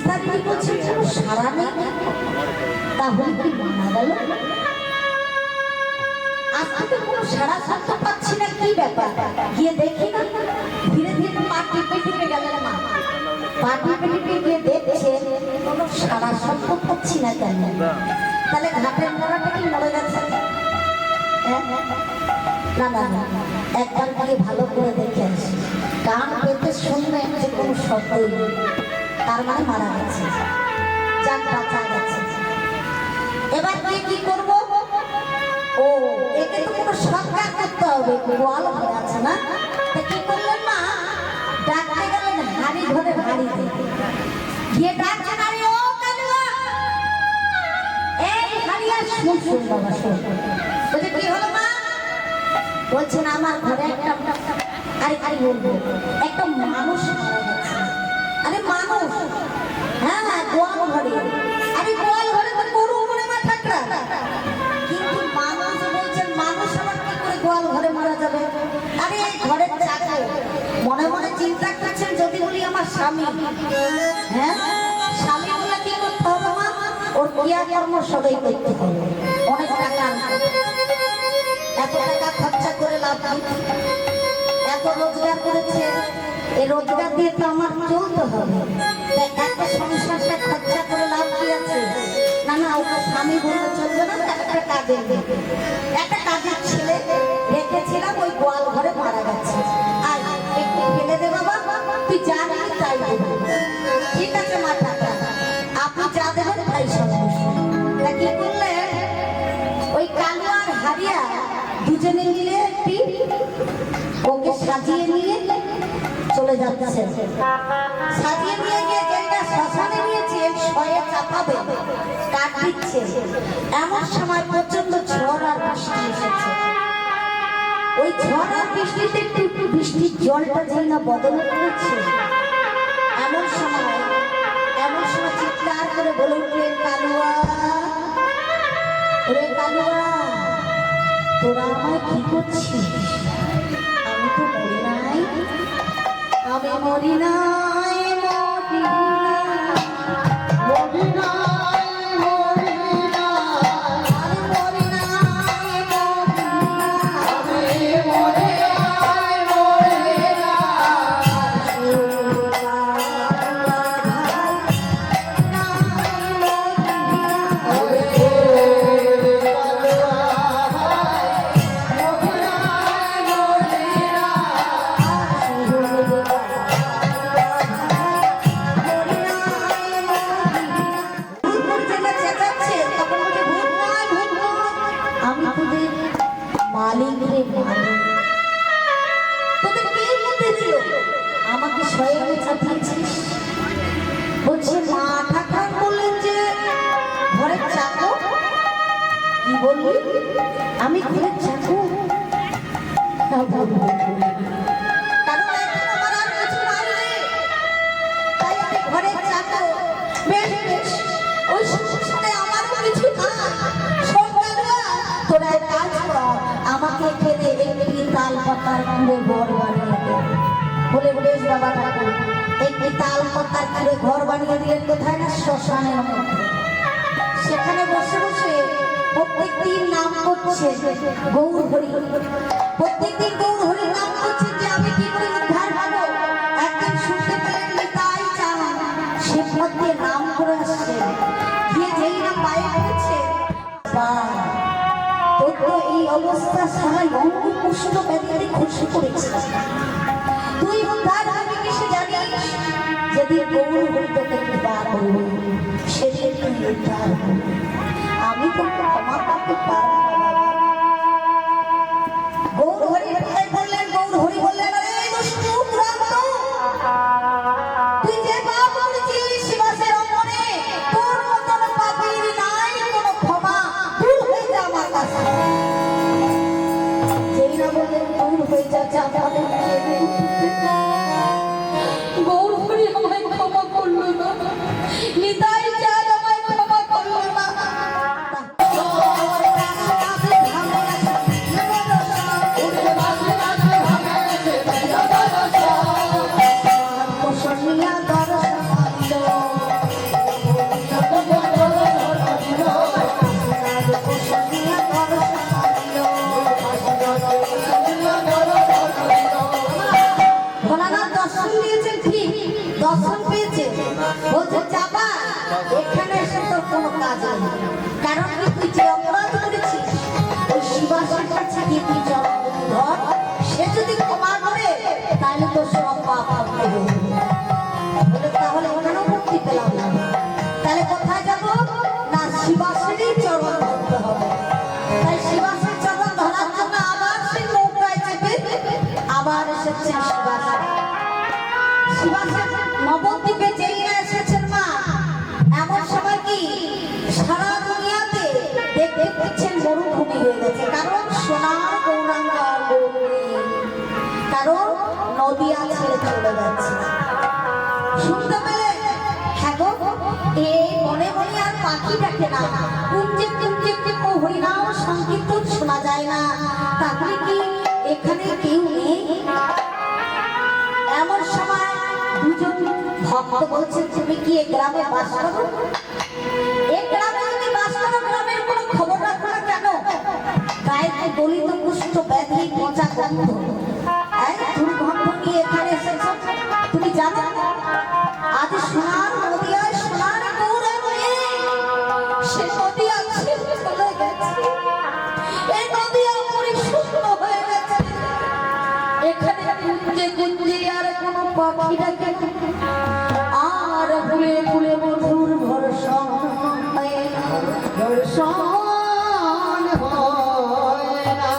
ডাক্তারি বলছে কোনো সারা নেই, তাহলে কি মারা গেল? আজ থেকে কোনো সারা শব্দ পাচ্ছি না, কি ব্যাপার? গিয়ে দেখি না, ধীরে ধীরে পা টিপে টিপে গেলেন মা। পা টিপে টিপে গিয়ে দেখছে কোনো সারা শব্দ পাচ্ছি না কেন? তাহলে ঘাটের মরাটা কি মরে গেছে? না না না, একবার গিয়ে ভালো করে দেখে আসি। কান পেতে শুনবে যে কোনো শব্দই নেই, তার মানে মারা গেছে, যান বাঁচা গেছে। এবার গিয়ে কি করবো? ও একে তো কোনো সরকার করতে হবে, গোয়াল হয়ে আছে না? তা কি করলেন না, ডাকতে গেলেন হাড়ি ধরে হাড়ি গিয়ে ডাকছেন, আরে ও কালুয়া, এই হাড়িয়া শুন শুন বাবা শুন। বলছে কি হলো মা? বলছেন আমার ঘরে একটা, আরে আরে বলবো, একটা মানুষ মারা গেছে। আরে মানুষ? হ্যাঁ হ্যাঁ, গোয়াল ঘরে। আরে গোয়াল ঘরে তো গরু মনে মা ঠাকরা, কিন্তু মানুষ বলছেন মানুষ আবার কি করে গোয়াল ঘরে মারা যাবে? আরে এই ঘরের চাকর মনে মনে চিন্তা করছেন, যদি বলি আমার স্বামী, হ্যাঁ স্বামী বলে কি করতে হবে মা? ওর ক্রিয়াকর্ম সবাই করতে হবে, অনেক টাকা, এত টাকা খরচা করে লাভ নেই, এত রোজগার করেছে, এই রোজগার দিয়ে তো আমার চলতে হবে, এত সংসারটা খরচা করে লাভ কি আছে? না না, ওকে স্বামী বললে চলবে না, একটা কাজের একটা কাজের ছেলে রেখেছিলাম, ওই গোয়াল ঘরে মারা গেছে, আর একটু ফেলে দে বাবা, তুই যা নিবি তাই দেবে। ঠিক আছে মা, টাকা আপনি যা দেবেন তাই সন্তুষ্ট। তা কি করলে ওই কালু আর হারিয়া দুজনে মিলে ওকে সাজিয়ে নিয়ে চলে যাচ্ছে। সাজিয়ে নিয়ে গিয়ে যেটা শ্মশানে নিয়েছে, শয়ে চাপাবে, কাঠ দিচ্ছে, এমন সময় প্রচন্ড ঝড় আর বৃষ্টি এসেছে। ওই ঝড় আর বৃষ্টিতে একটু বৃষ্টির জলটা যেই না বদল করেছে, এমন সময় চিৎকার করে বলে উঠলেন, কালুয়া ওরে কালুয়া, তোরা আমায় কি করছিস? আমি তো মরি নাই, আমি মরি নাই, মরি নাই। আমাকে শয়নে চাপিয়েছিস? বলছে মা ঠাকুর বললেন যে ঘরের চাকর। কি বললি? আমি ঘরের চাকর? কারণ এখন আমার আর কিছু নাই রে, তাই আমি ঘরের চাকর। বেশ বেশ, ওই সাথে আমারও কিছু না। তোরা এক কাজ কর, আমাকে এখানে একটি তাল পাতার কুড়ে ঘর বানিয়ে দে। বলে বেশ বাবা ঠাকুর, একটি তাল পাতার কুড়ে ঘর বানিয়ে দিলেন কোথায় না, শ্মশানের মধ্যে। সেখানে বসে বসে প্রত্যেকদিন নাম করছে গৌর হরি, প্রত্যেকদিন গৌর হরি নাম করছে যে আমি কি করে উদ্ধার হবো। একদিন শুনতে পেলেন নিতাই চান, সে পথে নাম করে আসছে, গিয়ে যেই না পায়ে পড়ছে, তোর তো এই অবস্থা সবাই অঙ্গ পুষ্ট ব্যাধিতে খুশি করেছে, তুই উদ্ধার হবি কিসে জানিস? যেদিন গৌর হরি তোকে কৃপা করবে, সেদিন তুই উদ্ধার হবি। আমি তোকে ক্ষমা করতে পারবো না। গৌর হরি বললেন, গৌর হরি বললেন, আরে দুষ্টু দুরন্ত, তুই যে পাপ করেছিস শিবাসের অঙ্গনে, তোর মতন পাপীর নাই কোনো ক্ষমা, দূর হয়ে যা আমার কাছে। যেই না বললেন দূর হয়ে যা, গৌর হরি আমায় ক্ষমা করলো না, নিতাই চাঁদ আমায় ক্ষমা করলো না। এই মনে মনে আর পাখি ডাকে না, কুঞ্জে কুঞ্জে হরিনাম সংকীর্তন শোনা যায় না। তাহলে কি এখানে কেউ নেই? এমন সময় দুজন ভক্ত বলছে, তুমি কি এ গ্রামে বাস করো? এই গ্রামে যদি বাস করো, গ্রামের কোনো খবর রাখো না কেন? গায়ে দলিত কুষ্ঠ ব্যাধি পচা গন্ধ, দুর্গন্ধ নিয়ে এখানে এসেছো। তুমি জানো আজ সোনার নদিয়ায় সোনার গৌরবে সে নদী আছে চলে গেছে, এই নদী পরিশুদ্ধ হয়ে গেছে। এখানে গুঞ্জে গুঞ্জে আর কোনো পাখি ডাকে আর ফুলে ফুলে মধুর ভরসন ভরসন হয় না।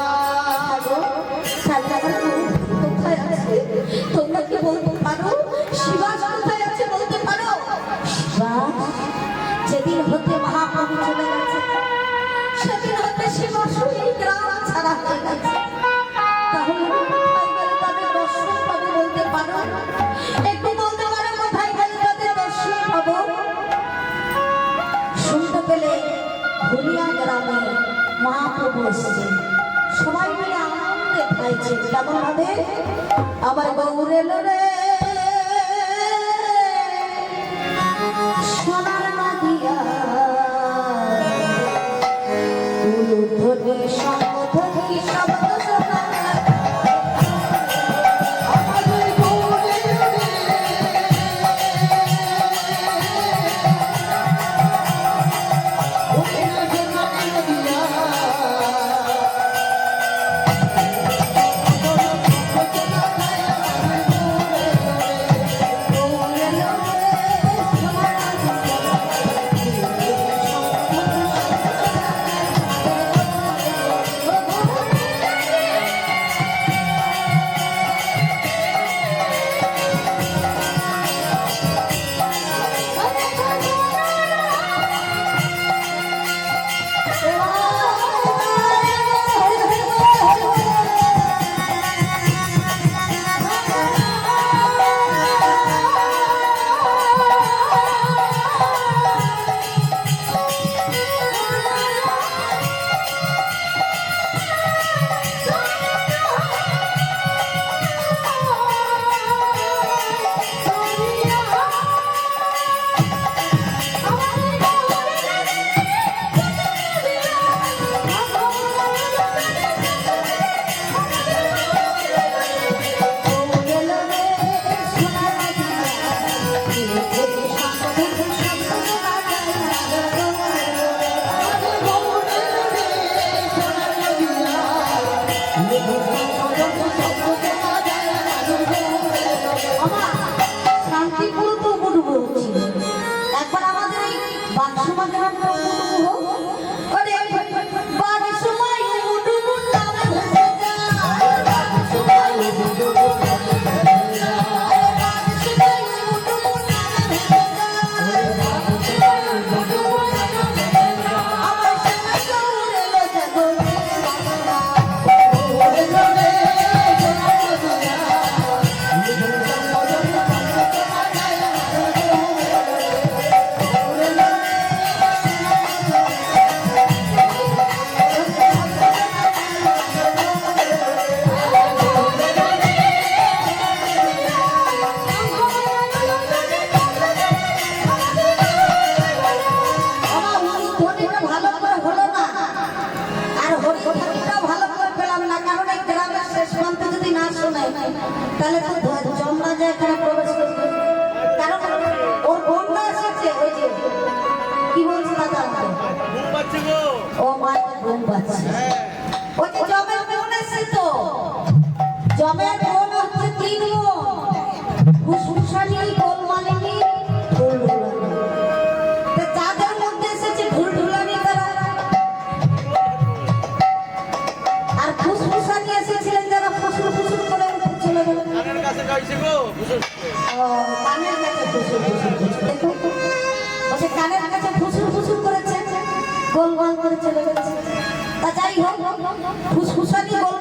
কোথায় আছে তোমরা কি বলতে পারো? শিবাস কোথায় আছে বলতে পারো? যেদিন হতে মহাপ্রভু চলে গেছে সেদিন হতে শিবাসুই গ্রাম ছাড়া হয়ে গেছে। তাহলে কোথায় গেলে তাদের দর্শন পাবো বলতে পারো? একটু বলতে পারো কোথায় গেলে তাদের দর্শন পাবো? শুনতে পেলে ভুলিয়া গ্রামে মহাপ্রভু এসেছে, সবাই মিলে আনন্দে খাইছে। কেমন ভাবে? আমার গৌরে রে সোনার নদিয়া ধ্বনি শব্দ শব্দ শোনা তাহলে তো যমরাজ এখানে প্রবেশ করবে, কারণ ওর বোনটা এসেছে। ওই যে কি বলছে দাদা, ও মা ঘুম পাচ্ছে। ওই যে জমের বোন এসেছে, তো জমের বোন হচ্ছে তিন বোন, ফুসফুসানি, গোলমালিনী, ঢুলঢুলানি। যাদের মধ্যে এসেছে ঢুলঢুলানি তারা, আর ফুসফুসানি এসেছিলেন যারা ফুসুর ফুসুর করে চলে গেল। কানের কাছে গাইছে গো ফুসুর, ও কানের কাছে ফুসুর ফুসুর দেখো, ওসে কানের কাছে ফুসুর ফুসুর করেছে, গোল গোল করে চলে গেছে। তা যাই হোক, ফুসফুসানি গোল